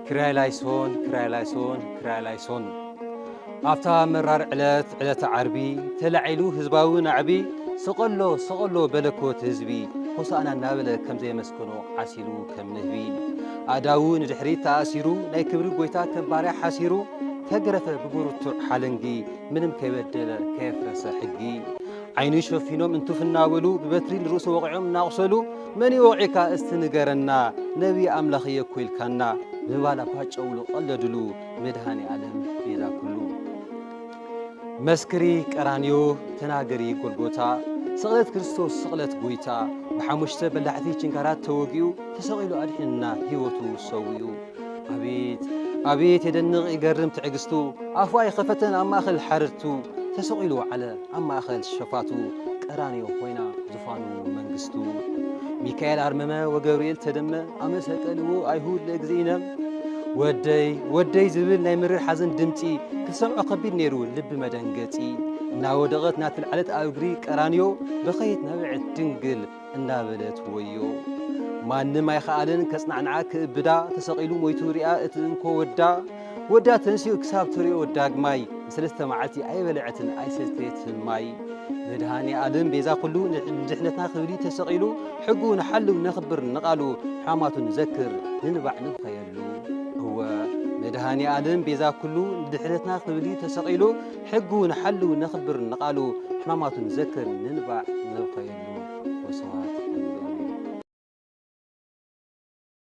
ክራይላይሶን ኣብታ መራር ዕለት ዓርቢ ተላዒሉ ህዝባዊ ናዕቢ ስቐሎ በለኮት ህዝቢ ሆሳእና እናበለ ከም ዘይመስከኖ ዓሲሉ ከም ንህቢ ኣዳው ንድሕሪት ተኣሲሩ ናይ ክብሪ ጎይታ ከም ባርያ ሓሲሩ ተገረፈ ብብሩቱዕ ሓለንጊ ምንም ከይበደለ ከየፍረሰ ሕጊ ዓይኑ ሸፊኖም እንትፍናበሉ ብበትሪ ንርእሱ ወቂዖም እናቑሰሉ መን ወቂዕካ እስቲ ንገረና ነቢ ኣምላኽ የኮይልካና ብባላ ፓጨውሉ ቀለድሉ መድሃኒ ዓለም ቤዛ ኩሉ መስክሪ ቀራንዮ ተናገሪ ጎልጎታ ስቕለት ክርስቶስ ስቕለት ጎይታ ብሓሙሽተ በላሕቲ ችንካራት ተወጊኡ ተሰቒሉ ኣድሒንና ህይወቱ ሰዊኡ ኣቤት የደንቕ ይገርም ትዕግስቱ ኣፉ ኣይኸፈተን ኣብ ማእኸል ሓርርቱ ተሰቒሉ ዓለ ኣብ ማእኸል ሸፋቱ ቀራንዮ ኮይና ዙፋኑ መንግስቱ ሚካኤል ኣርመመ ወገብርኤል ተደመ ኣመሰቀልዎ ኣይሁድ ለእግዚእነም ወደይ ዝብል ናይ ምርር ሓዘን ድምፂ ክሰምዖ ከቢድ ነይሩ ልቢ መደንገፂ እናወደቐት ናትልዓለት ኣብ እግሪ ቀራንዮ በኸይት ናብዕት ድንግል እናበለት ወዮ ማንም ኣይኸኣልን ከጽናዕንዓ ክእብዳ ተሰቒሉ ሞይቱ ሪኣ እቲ እንኮ ወዳ ተንሲኡ ክሳብ ትሪኦ ዳግማይ ንሰለስተ መዓልቲ ኣይበልዕትን ኣይሰተየትን ማይ መድሃኒ ዓለም ቤዛ ኩሉ ንድሕነትና ክብሊ ተሰቒሉ ሕጉ ንሓሉ ነኽብር ንቓሉ ሕማማቱ ንዘክር ንንባዕ ንብኸየሉ እወ መድሃኒ ዓለም ቤዛ ኩሉ ንድሕነትና ክብሊ ተሰቒሉ ሕጉ ንሓሉ ነኽብር ንቓሉ ሕማማቱ ንዘክር ንንባዕ ንብኸየሉ ወሰዋት